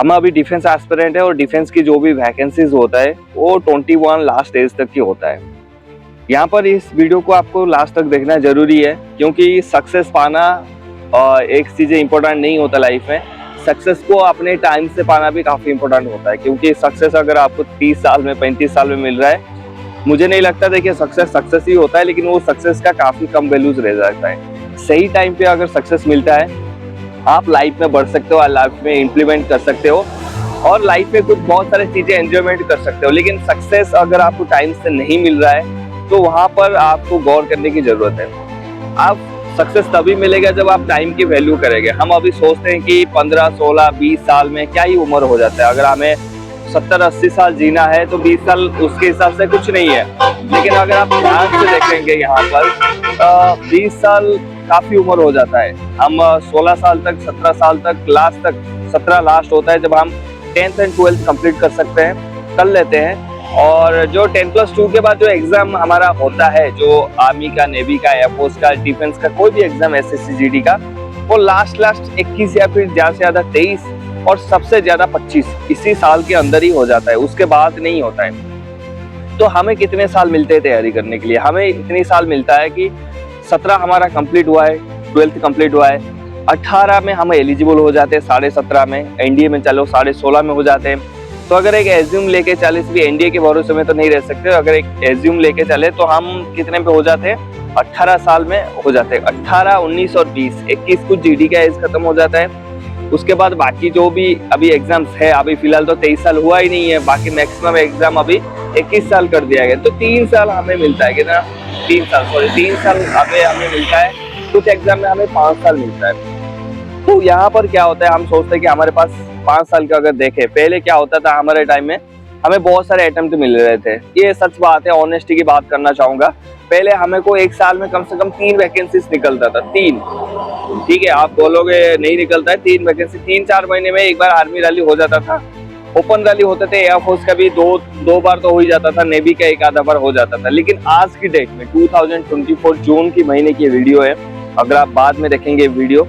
हम अभी defence aspirant है और डिफेंस की जो भी वैकेंसीज होता है वो 21 लास्ट एज तक की होता है। यहाँ पर इस वीडियो को आपको लास्ट तक देखना जरूरी है, क्योंकि सक्सेस पाना एक चीज़ इम्पोर्टेंट नहीं होता लाइफ में, सक्सेस को अपने टाइम से पाना भी काफ़ी इम्पोर्टेंट होता है। क्योंकि सक्सेस अगर आपको 30 साल में 35 साल में मिल रहा है, मुझे नहीं लगता देखिए सक्सेस ही होता है, लेकिन वो सक्सेस का काफ़ी कम वैल्यूज रह जाता है। सही टाइम पे अगर सक्सेस मिलता है, आप लाइफ में बढ़ सकते हो, लाइफ में इम्प्लीमेंट कर सकते हो और लाइफ में कुछ बहुत सारी चीज़ें एंजॉयमेंट कर सकते हो। लेकिन सक्सेस अगर आपको टाइम से नहीं मिल रहा है तो वहाँ पर आपको गौर करने की ज़रूरत है। आप सक्सेस तभी मिलेगा जब आप टाइम की वैल्यू करेंगे। हम अभी सोचते हैं कि 15, 16, 20 साल में क्या ही उम्र हो जाता है, अगर हमें 70, 80 साल जीना है तो 20 साल उसके हिसाब से कुछ नहीं है। लेकिन अगर आप ध्यान से देखेंगे यहाँ पर 20 साल काफ़ी उम्र हो जाता है। हम 16 साल तक, 17 साल तक, लास्ट तक 17 लास्ट होता है जब हम 10th एंड 12th कंप्लीट कर लेते हैं। और जो 10+2 के बाद जो एग्ज़ाम हमारा होता है, जो आर्मी का, नेवी का, एयरफोर्स का, डिफेंस का, कोई भी एग्ज़ाम SSC GD का, वो लास्ट 21 या फिर ज़्यादा से ज़्यादा 23 और सबसे ज़्यादा 25 इसी साल के अंदर ही हो जाता है, उसके बाद नहीं होता है। तो हमें कितने साल मिलते हैं तैयारी करने के लिए? हमें इतनी साल मिलता है कि 17 हमारा कंप्लीट हुआ है, 12th कंप्लीट हुआ है, 18 में हम एलिजिबल हो जाते हैं, 17.5 में, NDA में चलो 16.5 में हो जाते हैं। तो अगर एक एज्यूम लेके चले, भी NDA के भरोसे में तो नहीं रह सकते, अगर एक एज्यूम लेके चले तो हम कितने पे हो जाते हैं? 18 साल में हो जाते हैं। 18, 19 और 20, 21 कुछ GD का एज खत्म हो जाता है। उसके बाद बाकी जो भी अभी एग्जाम्स है, अभी फिलहाल तो 23 साल हुआ ही नहीं है, बाकी मैक्सिमम एग्जाम अभी 21 साल कर दिया गया। तो 3 साल हमें मिलता है, कितना? 3 साल हमें मिलता है। कुछ एग्जाम में हमें 5 साल मिलता है। तो यहाँ पर क्या होता है, हम सोचते हैं कि हमारे पास 5 साल का अगर देखें, पहले क्या होता था हमारे टाइम में, हमें बहुत सारे अटेम्प्ट मिल रहे थे। ये सच बात है, ऑनेस्टी की बात करना चाहूंगा। पहले हमें को एक साल में कम से कम 3 वैकेंसीज निकलता था, 3। ठीक है, आप बोलोगे नहीं निकलता है, 3 वैकेंसी 3-4 महीने में एक बार आर्मी रैली हो जाता था, ओपन रैली होते थे, एयरफोर्स का भी दो बार तो हो ही जाता था, नेवी का एक आधा बार हो जाता था। लेकिन आज की डेट में 2024 जून की महीने की वीडियो है, अगर आप बाद में देखेंगे वीडियो,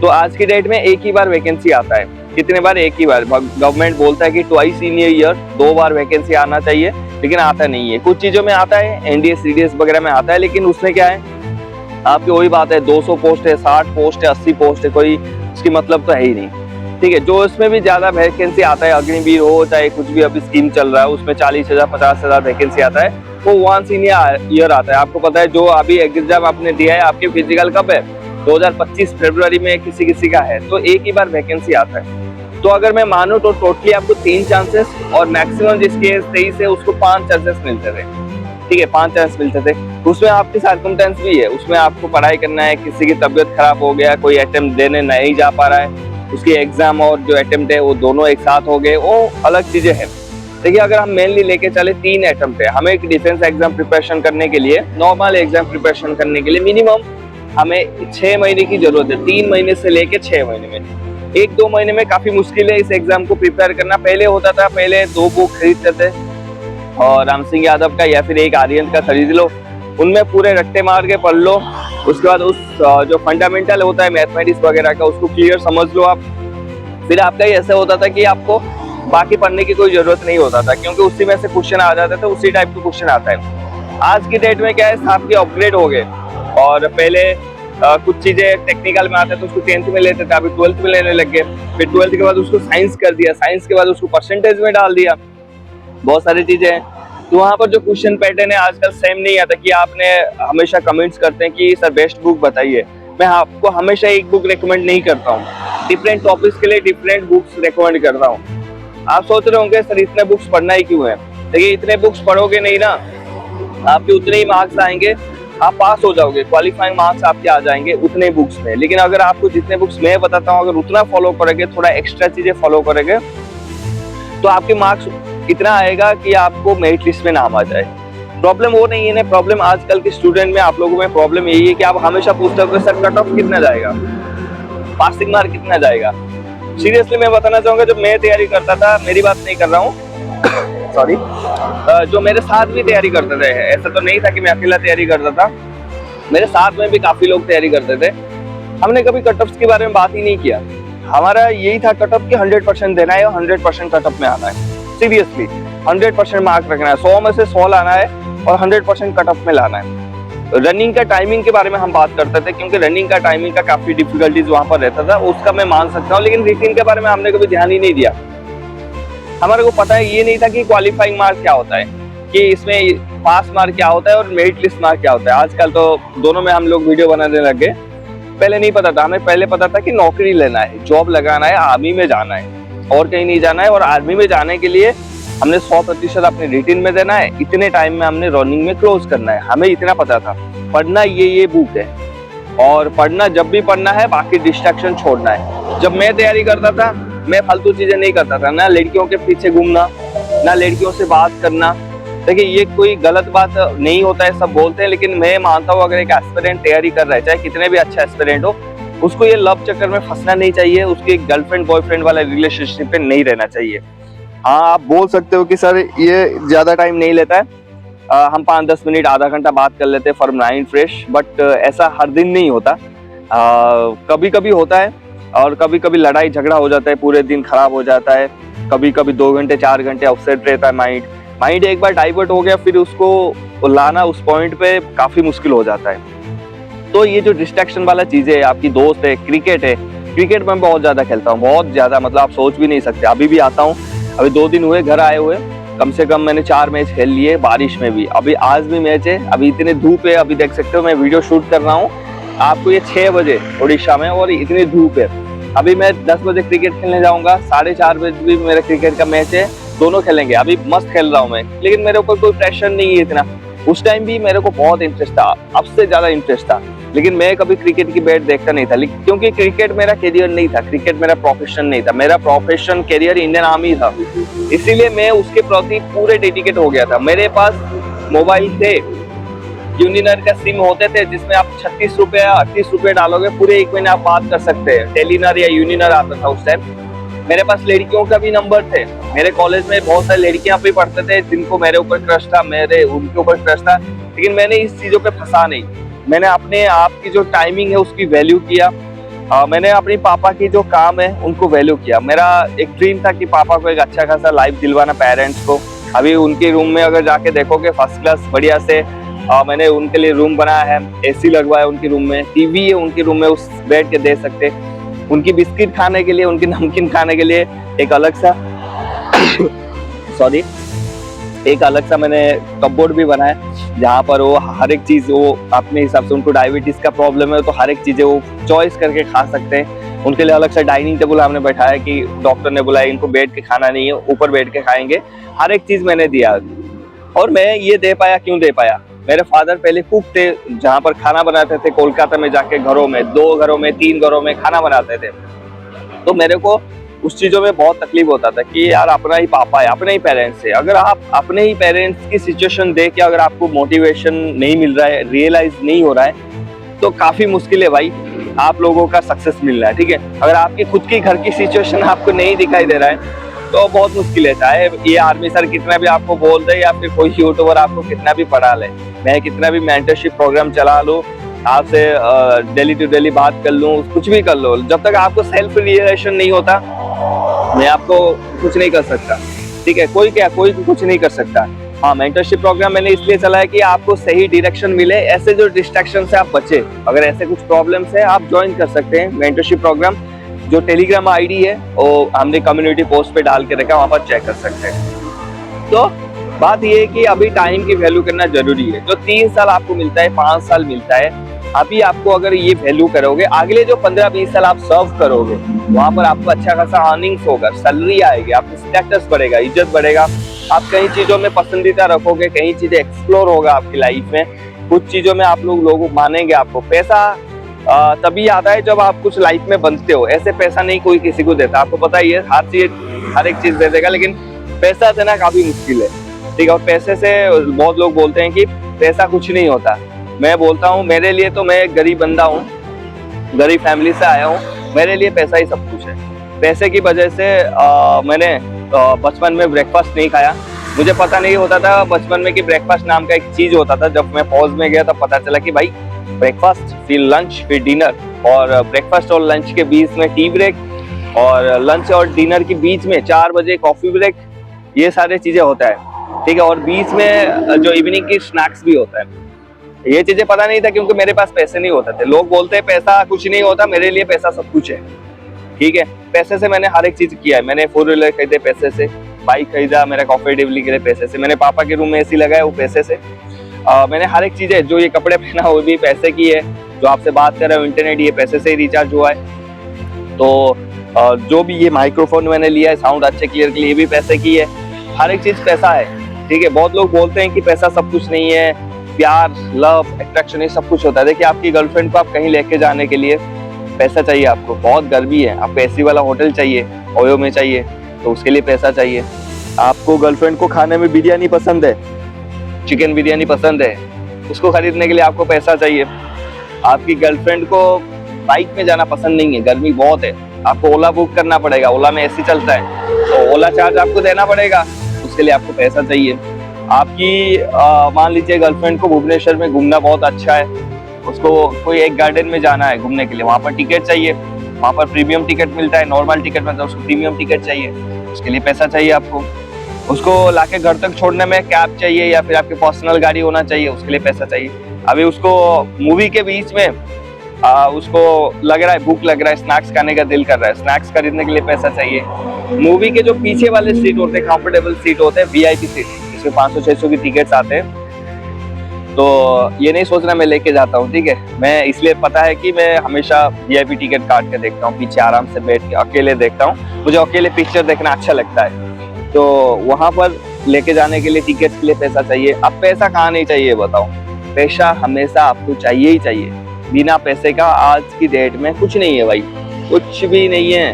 तो आज की डेट में एक ही बार वैकेंसी आता है। कितने बार? एक ही बार। गवर्नमेंट बोलता है कि twice in year, 2 bar vacancy आना चाहिए, लेकिन आता नहीं है। कुछ चीजों में आता है, NDA CDS वगैरह में आता है, लेकिन उसमें क्या है, आपकी वही बात है, 200 पोस्ट है, 60 पोस्ट है, 80 पोस्ट है, कोई उसकी मतलब तो है ही नहीं। ठीक है, जो इसमें भी ज्यादा वैकेंसी आता है, अग्निवीर हो चाहे कुछ भी अभी स्कीम चल रहा है, उसमें 40,000, 50,000 वैकेंसी आता है, वो वंस इन ईयर आता है। आपको पता है, जो अभी एग्जाम आपने दिया है, आपके फिजिकल कब है? 2025 फरवरी में किसी का है, तो एक ही बार वैकेंसी आता है। तो अगर मैं मानूं तो टोटली आपको 3 चांसेस, और मैक्सिमम जिसके 23 है उसको 5 चांसेस मिलते थे। ठीक है, 5 चांस मिलते थे। उसमें आपकी सर्कमस्टेंस भी है, उसमें आपको पढ़ाई करना है, किसी की तबीयत खराब हो गया, कोई अटेम्प्ट देने नहीं जा पा रहा है, उसकी एग्जाम और जो अटेम्प्ट है वो दोनों एक साथ हो गए, वो अलग चीजें हैं। देखिए, अगर हम मेनली लेके चले 3 अटेम्प्ट है, हमें एक डिफेंस एग्जाम प्रिपरेशन करने के लिए, नॉर्मल एग्जाम प्रिपरेशन करने के लिए मिनिमम हमें 6 महीने की जरूरत है। 3 महीने से लेके 6 महीने में, 1-2 महीने में काफी मुश्किल है इस एग्जाम को प्रिपेयर करना। पहले होता था, पहले 2 बुक खरीदते थे, और राम सिंह यादव का या फिर एक आर्यन का खरीद लो, उनमें पूरे रट्टे मार के पढ़ लो। उसके बाद उस जो फंडामेंटल होता है मैथमेटिक्स वगैरह का, उसको क्लियर समझ लो आप। फिर आपका ही ऐसा होता था कि आपको बाकी पढ़ने की कोई जरूरत नहीं होता था, क्योंकि उसी में से क्वेश्चन आ जाते थे, उसी टाइप के क्वेश्चन आता है। आज की डेट में क्या है, आपके अपग्रेड हो गए, और पहले कुछ चीजें टेक्निकल में आते थे, उसको 10th में लेते थे, अभी 12th में लेने लग गए। फिर 12th के बाद उसको साइंस कर दिया, साइंस के बाद उसको परसेंटेज में डाल दिया, बहुत सारी चीजें हैं। तो वहाँ पर जो क्वेश्चन पैटर्न है आजकल सेम नहीं आता। कि आपने हमेशा कमेंट्स करते हैं कि सर बेस्ट बुक बताइए, मैं आपको हमेशा एक बुक रिकमेंड नहीं करता हूँ, डिफरेंट टॉपिक्स के लिए डिफरेंट बुक्स रिकमेंड करता हूँ। आप सोच रहे होंगे सर इतने बुक्स पढ़ना ही क्यों है? देखिए, इतने बुक्स पढ़ोगे नहीं ना, आपके उतने ही मार्क्स आएंगे, आप पास हो जाओगे, क्वालिफाइंग मार्क्स आपके आ जाएंगे उतने बुक्स में। लेकिन अगर आपको जितने बुक्स मैं बताता हूँ, अगर उतना फॉलो करेंगे, थोड़ा एक्स्ट्रा चीजें फॉलो करेंगे, तो आपके मार्क्स इतना आएगा कि आपको मेरिट लिस्ट में नाम आ जाए। प्रॉब्लम वो नहीं है ना, प्रॉब्लम आजकल के स्टूडेंट में, आप लोगों में प्रॉब्लम यही है कि आप हमेशा पूछते हो सर कट ऑफ कितना जाएगा, पासिंग मार्क कितना जाएगा। सीरियसली मैं बताना चाहूंगा, जब मैं तैयारी करता था, मेरी बात नहीं कर रहा हूँ, सॉरी, जो मेरे साथ भी तैयारी करते थे, ऐसा तो नहीं था कि मैं अकेला तैयारी करता था, मेरे साथ में भी काफी लोग तैयारी करते थे, हमने कभी कट ऑफ्स के बारे में बात ही नहीं किया। हमारा यही था कटअप कि 100% देना है और 100% कटअप में आना है। सीरियसली 100% मार्क रखना है, 100 में से 100 लाना है और 100% कटअप में लाना है। रनिंग का टाइमिंग के बारे में हम बात करते थे, क्योंकि रनिंग का टाइमिंग का काफी डिफिकल्टीज वहां पर रहता था, उसका मैं मान सकता हूँ, लेकिन रिटिन के बारे में हमने कभी ध्यान ही नहीं दिया। हमारे को पता है ये नहीं था कि क्वालिफाइंग मार्क क्या होता है, कि इसमें पास मार्क क्या होता है और मेरिट लिस्ट मार्क क्या होता है। आजकल तो दोनों में हम लोग वीडियो बनाने लग गए, पहले नहीं पता था। हमें पहले पता था कि नौकरी लेना है, जॉब लगाना है, आर्मी में जाना है और कहीं नहीं जाना है। और आर्मी में जाने के लिए हमने 100% अपने रिटिन में देना है, इतने टाइम में हमने रनिंग में क्लोज करना है, हमें इतना पता था। पढ़ना ये बुक है और पढ़ना जब भी पढ़ना है, बाकी डिस्ट्रैक्शन छोड़ना है। जब मैं तैयारी करता था मैं फालतू चीजें नहीं करता था, ना लड़कियों के पीछे घूमना, ना लड़कियों से बात करना। देखिए ये कोई गलत बात नहीं होता है, सब बोलते हैं, लेकिन मैं मानता हूँ अगर एक एस्पिरेंट तैयारी कर रहा है, चाहे कितने भी अच्छा एस्पिरेंट हो, उसको ये लव चक्कर में फंसना नहीं चाहिए, उसके गर्लफ्रेंड बॉयफ्रेंड वाला रिलेशनशिप में नहीं रहना चाहिए। हाँ आप बोल सकते हो कि सर ये ज्यादा टाइम नहीं लेता है, हम 5-10 मिनट आधा घंटा बात कर लेते हैं फॉर माइंड फ्रेश, बट ऐसा हर दिन नहीं होता। कभी कभी होता है और कभी कभी लड़ाई झगड़ा हो जाता है, पूरे दिन खराब हो जाता है। कभी कभी 2 घंटे 4 घंटे अपसेट रहता है माइंड एक बार डाइवर्ट हो गया, फिर उसको लाना उस पॉइंट पे काफी मुश्किल हो जाता है। तो ये जो डिस्ट्रैक्शन वाला चीजें है, आपकी दोस्त है, क्रिकेट है, क्रिकेट में बहुत ज्यादा खेलता हूँ, बहुत ज्यादा, मतलब आप सोच भी नहीं सकते। अभी भी आता हूँ, अभी 2 दिन हुए घर आए हुए, कम से कम मैंने 4 मैच खेल लिए, बारिश में भी। अभी आज भी मैच है, अभी इतनी धूप है, अभी देख सकते हो मैं वीडियो शूट कर रहा हूँ आपको, ये 6 बजे उड़ीसा में, और इतनी धूप है। अभी मैं 10 बजे क्रिकेट खेलने जाऊंगा, 4:30 बजे भी मेरा क्रिकेट का मैच है, दोनों खेलेंगे। अभी मस्त खेल रहा हूँ मैं, लेकिन मेरे ऊपर कोई प्रेशर नहीं है इतना। उस टाइम भी मेरे को बहुत इंटरेस्ट था, अब से ज्यादा इंटरेस्ट था, लेकिन मैं कभी क्रिकेट की बैट देखता नहीं था, क्योंकि क्रिकेट मेरा करियर नहीं था, क्रिकेट मेरा प्रोफेशन नहीं था। मेरा प्रोफेशन करियर इंडियन आर्मी था, इसीलिए मैं उसके प्रति पूरे डेडिकेट हो गया था। मेरे पास मोबाइल थे, यूनिनर का सिम होते थे, जिसमें आप 36 रुपए या 38 रुपए डालोगे, पूरे 1 महीने आप बात कर सकते हैं। टेलीनर या यूनिनर आता था उस टाइम। मेरे पास लड़कियों का भी नंबर थे, मेरे कॉलेज में बहुत सारी लड़कियां भी पढ़ते थे जिनको मेरे ऊपर क्रश था, मेरे उनके ऊपर क्रश था, लेकिन मैंने इस चीजों पे फंसा नहीं। मैंने अपने आप की जो टाइमिंग है उसकी वैल्यू किया। मैंने अपनी पापा की जो काम है उनको वैल्यू किया। मेरा एक ड्रीम था कि पापा को एक अच्छा खासा लाइफ दिलवाना, पेरेंट्स को। अभी उनके रूम में अगर जाके देखोगे, फर्स्ट क्लास बढ़िया से मैंने उनके लिए रूम बनाया है, एसी लगवाया उनके रूम में, टीवी है उनके रूम में, उस बैठ के दे सकते। उनकी बिस्किट खाने के लिए, उनकी नमकीन खाने के लिए एक अलग सा एक अलग सा मैंने कपबोर्ड भी बनाया, जहाँ पर वो हर एक चीज वो अपने हिसाब से, उनको डायबिटीज का प्रॉब्लम है तो हर एक चीजें वो चॉइस करके खा सकते हैं। उनके लिए अलग सा डाइनिंग टेबल हमने बैठाया कि डॉक्टर ने बुलाया इनको बैठ के खाना नहीं है, ऊपर बैठ के खाएंगे। हर एक चीज मैंने दिया, और मैं ये दे पाया, क्यों दे पाया? मेरे फादर पहले कुक थे, जहाँ पर खाना बनाते थे कोलकाता में जाके, घरों में, 2 घरों में, 3 घरों में खाना बनाते थे। तो मेरे को उस चीजों में बहुत तकलीफ होता था कि यार अपना ही पापा है, अपने ही पेरेंट्स है। अगर आप अपने ही पेरेंट्स की सिचुएशन देख के अगर आपको मोटिवेशन नहीं मिल रहा है, रियलाइज नहीं हो रहा है, तो काफी मुश्किल है भाई आप लोगों का सक्सेस मिलना है। ठीक है, अगर आपकी खुद की घर की सिचुएशन आपको नहीं दिखाई दे रहा है तो बहुत मुश्किल है। चाहे ये आर्मी सर कितना भी आपको बोल दे, या फिर कोई यूट्यूबर आपको कितना भी पढ़ा ले, मैं कितना भी मेंटरशिप प्रोग्राम चला लूं, आपसे डेली टू डेली बात कर लूं, कुछ भी कर लो, जब तक आपको सेल्फ रियलाइजेशन नहीं होता, मैं आपको कुछ नहीं कर सकता। ठीक है, कोई कुछ नहीं कर सकता। हाँ, मेंटरशिप प्रोग्राम मैंने इसलिए चलाया कि आपको सही डायरेक्शन मिले, ऐसे जो डिस्ट्रैक्शन से आप बचे। अगर ऐसे कुछ प्रॉब्लम्स है, आप ज्वाइन कर सकते हैं मेंटरशिप प्रोग्राम। जो टेलीग्राम आईडी है वो हमने कम्युनिटी पोस्ट पे डाल के रखा, वहां पर चेक कर सकते हैं। तो बात ये है कि अभी टाइम की वैल्यू करना जरूरी है। जो 3 साल आपको मिलता है, 5 साल मिलता है, अभी आपको अगर ये वैल्यू करोगे, अगले जो 15-20 साल आप सर्व करोगे, वहां पर आपको अच्छा खासा अर्निंग्स होगा, सैलरी आएगी, आपका स्टेटस बढ़ेगा, इज्जत बढ़ेगा, आप कई चीजों में पसंदीदा रखोगे, कई चीजें एक्सप्लोर होगा आपकी लाइफ में, कुछ चीजों में आप लोग मानेंगे। आपको पैसा तभी आता है जब आप कुछ लाइफ में बनते हो, ऐसे पैसा नहीं कोई किसी को देता। आपको पता ही है, हर एक चीज दे देगा, लेकिन पैसा देना काफी मुश्किल है। ठीक है, और पैसे से बहुत लोग बोलते हैं कि पैसा कुछ नहीं होता। मैं बोलता हूँ, मेरे लिए तो मैं एक गरीब बंदा हूँ, गरीब फैमिली से आया हूँ, मेरे लिए पैसा ही सब कुछ है। पैसे की वजह से मैंने बचपन में ब्रेकफास्ट नहीं खाया। मुझे पता नहीं होता था बचपन में कि ब्रेकफास्ट नाम का एक चीज होता था। जब मैं फौज में गया तब पता चला कि भाई ब्रेकफास्ट, फिर लंच, फिर डिनर, और ब्रेकफास्ट और लंच के बीच में टी ब्रेक, और लंच और डिनर के बीच में 4 बजे कॉफी ब्रेक, ये सारे चीजें होता है, ठीक है। और बीच में जो इवनिंग की स्नैक्स भी होता है। ये चीजें पता नहीं था क्योंकि मेरे पास पैसे नहीं होते थे। लोग बोलते हैं पैसा कुछ नहीं होता, मेरे लिए पैसा सब कुछ है, ठीक है। पैसे से मैंने हर एक चीज किया है। मैंने 4 व्हीलर खरीदे पैसे से, बाइक खरीदा मेरा कॉफी डिलीवरी के लिए पैसे से, मैंने पापा के रूम में एसी लगाया वो पैसे से, मैंने हर एक चीजें, जो ये कपड़े पहना वो भी पैसे की है, जो आपसे बात कर रहा हूँ इंटरनेट ये पैसे से ही रिचार्ज हुआ है। तो जो भी ये माइक्रोफोन मैंने लिया है साउंड अच्छे क्लियर के लिए, ये भी पैसे की है। हर एक चीज पैसा है, ठीक है। बहुत लोग बोलते हैं कि पैसा सब कुछ नहीं है, प्यार, लव, अट्रैक्शन ये सब कुछ होता है। देखिए आपकी गर्लफ्रेंड को आप कहीं लेके जाने के लिए पैसा चाहिए आपको, बहुत गर्मी है, आपको एसी वाला होटल चाहिए, ओयो में चाहिए, तो उसके लिए पैसा चाहिए। आपको गर्लफ्रेंड को खाने में बिरयानी पसंद है, चिकन बिरयानी पसंद है, उसको खरीदने के लिए आपको पैसा चाहिए। आपकी गर्लफ्रेंड को बाइक में जाना पसंद नहीं है, गर्मी बहुत है, आपको ओला बुक करना पड़ेगा, ओला में एसी चलता है तो ओला चार्ज आपको देना पड़ेगा, उसके लिए आपको पैसा चाहिए। आपकी मान लीजिए गर्लफ्रेंड को भुवनेश्वर में घूमना बहुत अच्छा है, उसको कोई एक गार्डन में जाना है घूमने के लिए, वहाँ पर टिकट चाहिए, वहाँ पर प्रीमियम टिकट मिलता है, नॉर्मल टिकट में तो उसको प्रीमियम टिकट चाहिए, उसके लिए पैसा चाहिए आपको। उसको लाके घर तक छोड़ने में कैब चाहिए या फिर आपकी पर्सनल गाड़ी होना चाहिए, उसके लिए पैसा चाहिए। अभी उसको मूवी के बीच में उसको लग रहा है भूख लग रहा है, स्नैक्स खाने का दिल कर रहा है, स्नैक्स खरीदने के लिए पैसा चाहिए। मूवी के जो पीछे वाले सीट होते हैं, कंफर्टेबल सीट होते हैं, वीआईपी सीट, इसमें 500-600 की टिकट्स आते हैं। तो ये नहीं सोचना मैं लेके जाता हूँ, ठीक है। मैं इसलिए पता है कि मैं हमेशा वीआईपी टिकट काट के देखता हूँ, पीछे आराम से बैठ के अकेले देखता हूँ, मुझे अकेले पिक्चर देखना अच्छा लगता है। तो वहाँ पर लेके जाने के लिए टिकट के लिए पैसा चाहिए। अब पैसा कहाँ नहीं चाहिए बताओ, पैसा हमेशा आपको चाहिए ही चाहिए। बिना पैसे का आज की डेट में कुछ नहीं है भाई, कुछ भी नहीं है,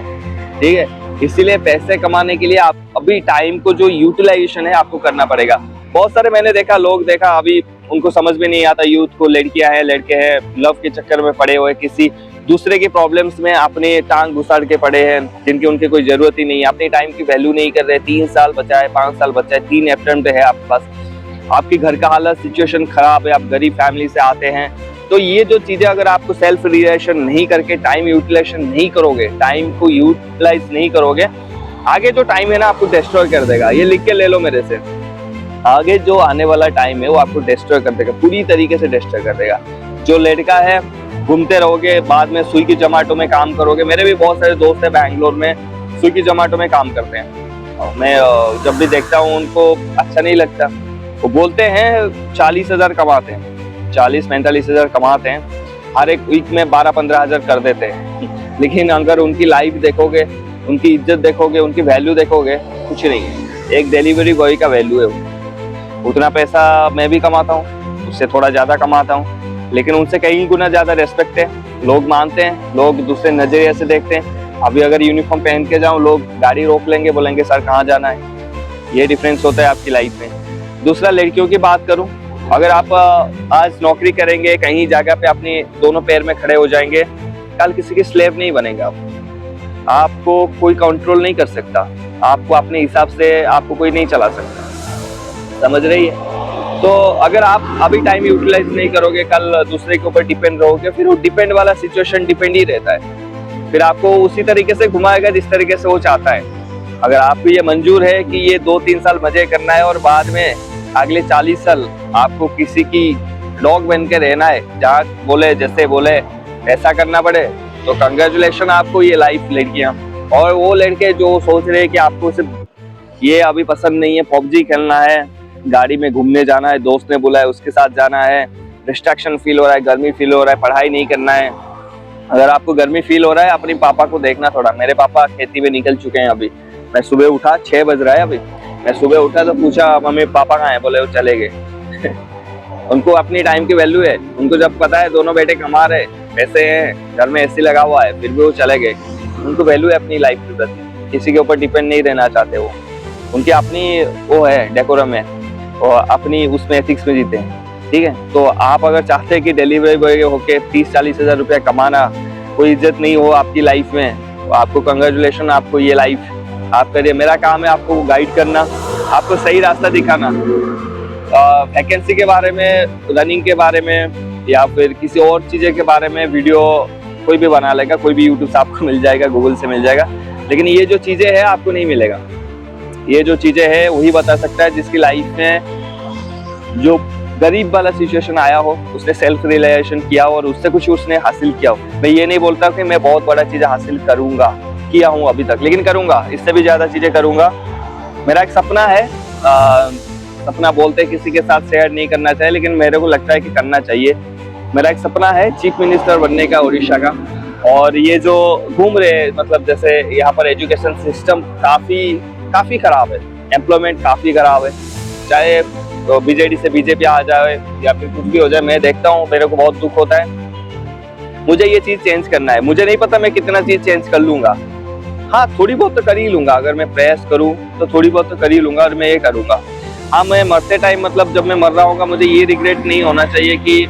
ठीक है। इसीलिए पैसे कमाने के लिए आप अभी टाइम को जो यूटिलाइजेशन है आपको करना पड़ेगा। बहुत सारे मैंने देखा, लोग देखा अभी उनको समझ में नहीं आता, यूथ को, लड़कियां हैं लड़के हैं, लव के चक्कर में पड़े हुए, किसी दूसरे की प्रॉब्लम्स में अपने टांग घुसाड़ के पड़े हैं, जिनकी उनकी कोई जरूरत ही नहीं है, अपने टाइम की वैल्यू नहीं कर रहे। 3 साल बचा है, 5 साल बचा है, 3 अटेम्प्ट है आपके पास, आपके घर का हालत सिचुएशन खराब है, आप गरीब फैमिली से आते हैं। तो ये जो चीजें अगर आपको सेल्फ रियलाइजेशन नहीं करके, टाइम यूटिलाइजेशन नहीं करोगे, टाइम को यूटिलाइज नहीं करोगे, आगे जो टाइम है ना आपको डिस्ट्रॉय कर देगा। ये लिख के ले लो मेरे से, आगे जो आने वाला टाइम है वो आपको डिस्ट्रॉय कर देगा, पूरी तरीके से डिस्ट्रॉय कर देगा। जो लड़का है घूमते रहोगे, बाद में स्विगी जोमेटो में काम करोगे। मेरे भी बहुत सारे दोस्त हैं बैंगलोर में, स्विगी जोमेटो में काम करते हैं, मैं जब भी देखता हूँ उनको अच्छा नहीं लगता। वो बोलते हैं 40,000 कमाते हैं, 40-45 हज़ार कमाते हैं, हर एक वीक में 12-15 हज़ार कर देते हैं। लेकिन अगर उनकी लाइफ देखोगे, उनकी इज्जत देखोगे, उनकी वैल्यू देखोगे, कुछ नहीं है। एक डिलीवरी बॉय का वैल्यू है, उतना पैसा मैं भी कमाता हूँ, उससे थोड़ा ज़्यादा कमाता हूँ, लेकिन उनसे कई गुना ज़्यादा रेस्पेक्ट है, लोग मानते हैं, लोग दूसरे नज़रिए से देखते हैं। अभी अगर यूनिफॉर्म पहन के जाऊँ, लोग गाड़ी रोक लेंगे, बोलेंगे सर कहाँ जाना है। ये डिफरेंस होता है आपकी लाइफ में। दूसरा, लड़कियों की बात करूँ, अगर आप आज नौकरी करेंगे, कहीं जगह पे अपने दोनों पैर में खड़े हो जाएंगे, कल किसी की स्लेव नहीं बनेगा आपको कोई कंट्रोल नहीं कर सकता, आपको अपने हिसाब से आपको कोई नहीं चला सकता, समझ रही है। तो अगर आप अभी टाइम यूटिलाइज नहीं करोगे, कल दूसरे के ऊपर डिपेंड रहोगे, फिर वो डिपेंड वाला सिचुएशन डिपेंड ही रहता है, फिर आपको उसी तरीके से घुमाएगा जिस तरीके से वो चाहता है। अगर आपको ये मंजूर है कि ये 2-3 साल मजे करना है और बाद में अगले 40 साल आपको किसी की डॉग बन के रहना है, जहाँ बोले जैसे बोले ऐसा करना पड़े, तो कंग्रेचुलेशन आपको ये लाइफ लड़कियां। और वो लड़के जो सोच रहे हैं कि आपको सिर्फ ये अभी पसंद नहीं है, पबजी खेलना है, गाड़ी में घूमने जाना है, दोस्त ने बोला है उसके साथ जाना है, डिस्ट्रैक्शन फील हो रहा है, गर्मी फील हो रहा है, पढ़ाई नहीं करना है। अगर आपको गर्मी फील हो रहा है, अपने पापा को देखना थोड़ा। मेरे पापा खेती में निकल चुके हैं अभी। मैं सुबह उठा, 6 बज रहा है अभी, मैं सुबह उठा तो पूछा मम्मी पापा कहाँ हैं, बोले वो चले गए। उनको अपनी टाइम की वैल्यू है, उनको जब पता है दोनों बेटे कमा रहे, पैसे हैं, घर में एसी लगा हुआ है, फिर भी वो चले गए। उनको वैल्यू है अपनी लाइफ के प्रति, किसी के ऊपर डिपेंड नहीं रहना चाहते वो, उनकी अपनी वो है, डेकोरम है, और अपनी उसमें एथिक्स में जीते हैं, ठीक है। तो आप अगर चाहते हैं कि डिलीवरी बॉय होके 30-40 हज़ार रुपया कमाना, कोई इज्जत नहीं हो आपकी लाइफ में, तो आपको कंग्रेचुलेशन, आपको ये लाइफ आप करिए। मेरा काम है आपको गाइड करना, आपको सही रास्ता दिखाना। वैकेंसी के बारे में, रनिंग के बारे में, या फिर किसी और चीज़ें के बारे में वीडियो कोई भी बना लेगा, कोई भी यूट्यूब से आपको मिल जाएगा, गूगल से मिल जाएगा। लेकिन ये जो चीजें है आपको नहीं मिलेगा। ये जो चीजें है वही बता सकता है जिसकी लाइफ में जो गरीब वाला सिचुएशन आया हो, उसने सेल्फ रियलाइजेशन किया और उससे कुछ उसने हासिल किया हो। मैं ये नहीं बोलता कि मैं बहुत बड़ा चीजें हासिल करूंगा, किया हूँ अभी तक, लेकिन करूंगा, इससे भी ज्यादा चीजें करूंगा। मेरा एक सपना है, सपना बोलते किसी के साथ शेयर नहीं करना चाहिए, लेकिन मेरे को लगता है कि करना चाहिए। मेरा एक सपना है चीफ मिनिस्टर बनने का उड़ीसा का। और ये जो घूम रहे, मतलब जैसे यहाँ पर एजुकेशन सिस्टम काफी खराब है, एम्प्लॉयमेंट काफी खराब है, चाहे तो बीजेडी से बीजेपी आ जाए या फिर कुछ भी हो जाए, मैं देखता हूँ, मेरे को बहुत दुख होता है। मुझे ये चीज चेंज करना है। मुझे नहीं पता मैं कितना चीज चेंज कर लूंगा, हाँ थोड़ी बहुत तो कर ही लूंगा, अगर मैं प्रयास करूँ तो थोड़ी बहुत तो कर ही लूंगा और मैं ये करूंगा। हाँ, मैं मरते टाइम, मतलब जब मैं मर रहा हूँ, मुझे ये रिग्रेट नहीं होना चाहिए कि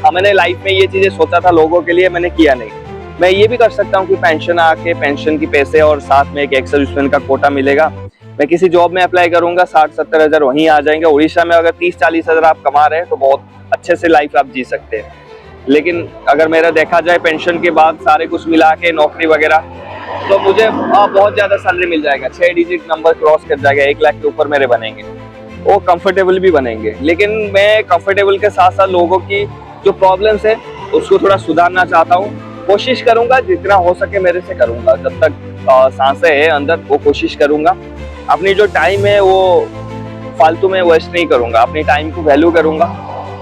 मैंने लाइफ में ये चीजें सोचा था लोगों के लिए, मैंने किया नहीं। मैं ये भी कर सकता हूँ कि पेंशन आके पेंशन की पैसे और साथ में एक एक्स-सर्विसमैन का कोटा मिलेगा, मैं किसी जॉब में अप्लाई करूंगा, 60-70 हजार वहीं आ जाएंगे। उड़ीसा में अगर 30-40 हजार आप कमा रहे हैं तो बहुत अच्छे से लाइफ आप जी सकते हैं। लेकिन अगर मेरा देखा जाए पेंशन के बाद सारे कुछ मिला के नौकरी वगैरह, तो मुझे बहुत ज्यादा सैलरी मिल जाएगा, 6 डिजिट नंबर क्रॉस कर जाएगा, 1 लाख के ऊपर मेरे बनेंगे, वो कंफर्टेबल भी बनेंगे। लेकिन मैं कंफर्टेबल के साथ साथ लोगों की जो प्रॉब्लम्स है उसको थोड़ा सुधारना चाहता हूँ। कोशिश करूंगा, जितना हो सके मेरे से करूंगा, जब तक सांसें है अंदर वो कोशिश करूंगा। अपनी जो टाइम है वो फालतू में वेस्ट नहीं करूंगा, अपनी टाइम को वैल्यू करूंगा।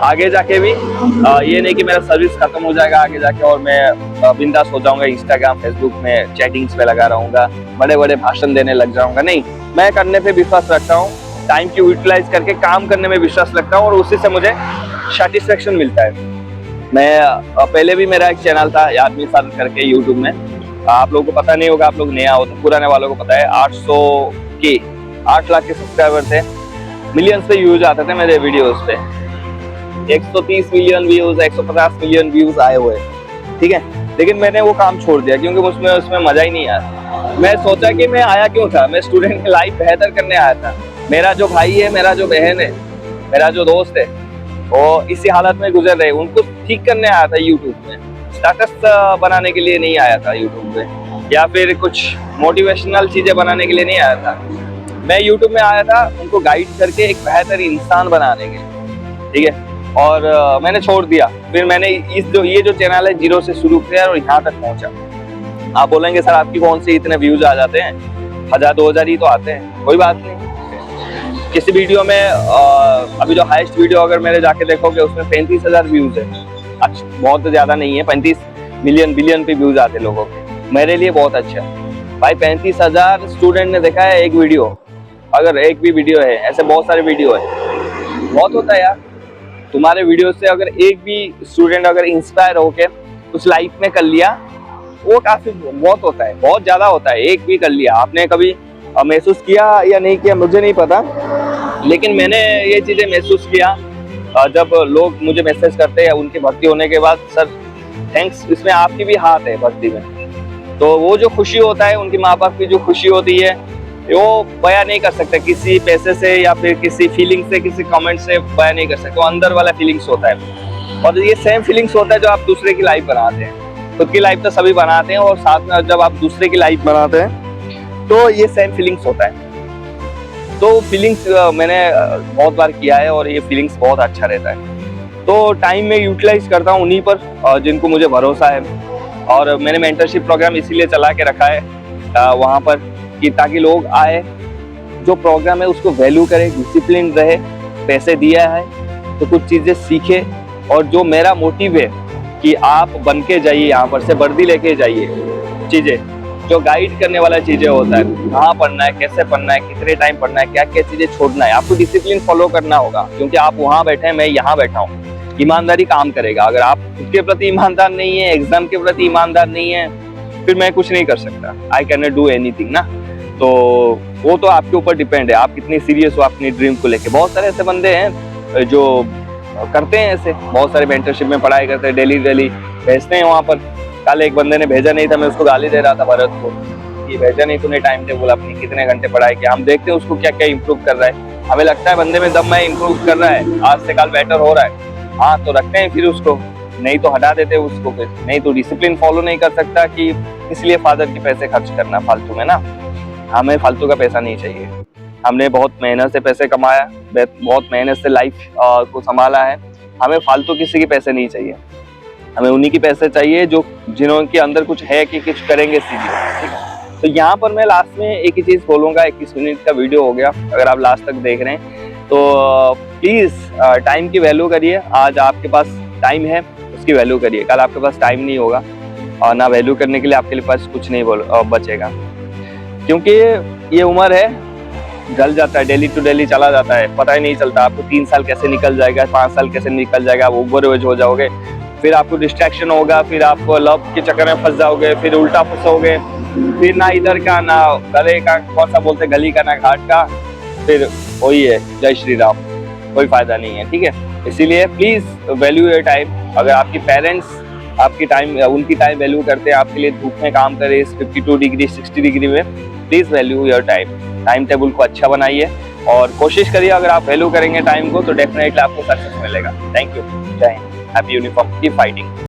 आगे जाके भी ये नहीं कि मेरा सर्विस खत्म हो जाएगा आगे जाके और मैं बिंदास हो जाऊंगा, इंस्टाग्राम फेसबुक में चैटिंग्स पे लगा रहूंगा, बड़े बड़े भाषण देने लग जाऊंगा। नहीं, मैं करने पे विश्वास रखता हूँ, टाइम की यूटिलाइज करके काम करने में विश्वास रखता हूँ और उसी से मुझे सेटिस्फेक्शन मिलता है। मैं पहले भी मेरा एक चैनल था यादमी सर करके यूट्यूब में, आप लोगों को पता नहीं होगा, आप लोग नया हो तो पुराने वालों को पता है। 8 लाख के सब्सक्राइबर थे, मिलियंस पे व्यूज आते थे मेरे वीडियोस पे, 130 मिलियन व्यूज, 150 मिलियन व्यूज आए हुए, ठीक है। लेकिन मैंने वो काम छोड़ दिया क्योंकि उसमें मजा ही नहीं आया। मैं सोचा कि मैं आया क्यों था, मैं स्टूडेंट की लाइफ बेहतर करने आया था। मेरा जो भाई है, मेरा जो बहन है, मेरा जो दोस्त है, वो इसी हालत में गुजर रहे, उनको ठीक करने आया था यूट्यूब में। स्टेटस बनाने के लिए नहीं आया था यूट्यूब पे, या फिर कुछ मोटिवेशनल चीजें बनाने के लिए नहीं आया था। मैं यूट्यूब में आया था उनको गाइड करके एक बेहतर इंसान बनाने के लिए, ठीक है। और मैंने छोड़ दिया, फिर मैंने ये जो चैनल है 0 से शुरू किया और यहाँ तक पहुंचा। आप बोलेंगे सर आपकी कौन सी इतने व्यूज आ जाते हैं, 1000-2000 ही तो आते हैं, कोई बात नहीं। किसी वीडियो में अभी जो हाईएस्ट वीडियो अगर मेरे जाके देखोगे उसमें 35,000 व्यूज है। अच्छा, बहुत ज्यादा नहीं है, 35 मिलियन बिलियन पे व्यूज आते लोगों के, मेरे लिए बहुत अच्छा है भाई। 35,000 स्टूडेंट ने देखा है एक वीडियो, अगर एक भी वीडियो है, ऐसे बहुत सारे वीडियो है, बहुत होता है यार। तुम्हारे वीडियो से अगर एक भी स्टूडेंट अगर इंस्पायर होके उस लाइफ में कर लिया, वो काफी बहुत होता है, बहुत ज्यादा होता है। एक भी कर लिया, आपने कभी महसूस किया या नहीं किया मुझे नहीं पता, लेकिन मैंने ये चीजें महसूस किया जब लोग मुझे मैसेज करते हैं उनके भर्ती होने के बाद, सर थैंक्स, इसमें आपकी भी हाथ है भर्ती में। तो वो जो खुशी होता है, उनके माँ बाप की जो खुशी होती है, वो बयां नहीं कर सकते किसी पैसे से या फिर किसी फीलिंग से, किसी कमेंट से बयां नहीं कर सकते। वो अंदर वाला फीलिंग्स होता है, और ये सेम फीलिंग्स होता है जो आप दूसरे की लाइफ बनाते हैं। खुद की लाइफ तो सभी बनाते हैं, और साथ में जब आप दूसरे की लाइफ बनाते हैं तो ये सेम फीलिंग्स होता है। तो फीलिंग्स मैंने बहुत बार किया है और ये फीलिंग्स बहुत अच्छा रहता है। तो टाइम में यूटिलाइज करता हूँ उन्हीं पर जिनको मुझे भरोसा है, और मैंने मेंटरशिप प्रोग्राम इसीलिए चला के रखा है वहाँ पर, कि ताकि लोग आए, जो प्रोग्राम है उसको वैल्यू करे, डिसिप्लिन रहे, पैसे दिया है तो कुछ चीज़ें सीखे। और जो मेरा मोटिव है कि आप बन के जाइए, यहाँ पर से वर्दी लेके जाइए, चीज़ें जो गाइड करने वाला चीज़ें होता है, कहाँ पढ़ना है, कैसे पढ़ना है, कितने टाइम पढ़ना है, क्या क्या चीज़ें छोड़ना है, आपको डिसिप्लिन फॉलो करना होगा। क्योंकि आप वहाँ बैठे हैं, मैं यहाँ बैठा हूँ, ईमानदारी काम करेगा। अगर आप खुद के प्रति ईमानदार नहीं है, एग्जाम के प्रति ईमानदार नहीं है, फिर मैं कुछ नहीं कर सकता, I can not do anything ना। तो वो तो आपके ऊपर डिपेंड है, आप कितनी सीरियस हो अपनी ड्रीम को लेके। बहुत सारे ऐसे बंदे हैं जो करते हैं ऐसे, बहुत सारे मेंटरशिप में पढ़ाई करते हैं, डेली भेजते हैं वहाँ पर। कल एक बंदे ने भेजा नहीं था, मैं उसको गाली दे रहा था, भरत को, कि भेजा नहीं तूने टाइम टेबल अपनी, कितने घंटे पढ़ाई किया। हम देखते हैं उसको क्या क्या इंप्रूव कर रहा है, हमें लगता है बंदे में दम है, इंप्रूव कर रहा है, आज से कल बेटर हो रहा है, हाँ तो रखते हैं फिर उसको, नहीं तो हटा देते उसको, फिर नहीं तो डिसिप्लिन फॉलो नहीं कर सकता कि इसलिए फादर के पैसे खर्च करना फालतू में ना। हमें फालतू का पैसा नहीं चाहिए। हमने बहुत मेहनत से पैसे कमाया, बहुत मेहनत से लाइफ को संभाला है। हमें फालतू किसी के पैसे नहीं चाहिए। हमें उन्हीं के पैसे चाहिए जो जिनके अंदर कुछ है कि कुछ करेंगे सीधे, ठीक है। तो यहाँ पर मैं लास्ट में एक ही चीज़ बोलूँगा, 21 मिनट का वीडियो हो गया, अगर आप लास्ट तक देख रहे हैं तो प्लीज़ टाइम की वैल्यू करिए। आज आपके पास टाइम है, उसकी वैल्यू करिए। कल आपके पास टाइम नहीं होगा और ना वैल्यू करने के लिए आपके पास कुछ नहीं बचेगा, क्योंकि ये उम्र है, ढल जाता है, डेली टू डेली चला जाता है, पता ही नहीं चलता आपको 3 साल कैसे निकल जाएगा, 5 साल कैसे निकल जाएगा। आप ओवर एज हो जाओगे, फिर आपको डिस्ट्रैक्शन होगा, फिर आप लव के चक्कर में फंस जाओगे, फिर उल्टा फंसोगे, फिर ना इधर का ना गले का, कौन सा बोलते गली का ना घाट का, फिर वही है जय श्री राम, कोई फायदा नहीं है, ठीक है। इसीलिए प्लीज वैल्यू योर टाइम। अगर आपके पेरेंट्स आपकी टाइम, उनकी टाइम वैल्यू करते हैं, आपके लिए धूप में काम करे इस 52 डिग्री 60 डिग्री में, please value your time. Time table को अच्छा बनाइए और कोशिश करिए, अगर आप वैल्यू करेंगे टाइम को तो डेफिनेटली आपको सक्सेस मिलेगा। थैंक यू, जय Hind, happy uniform, keep fighting.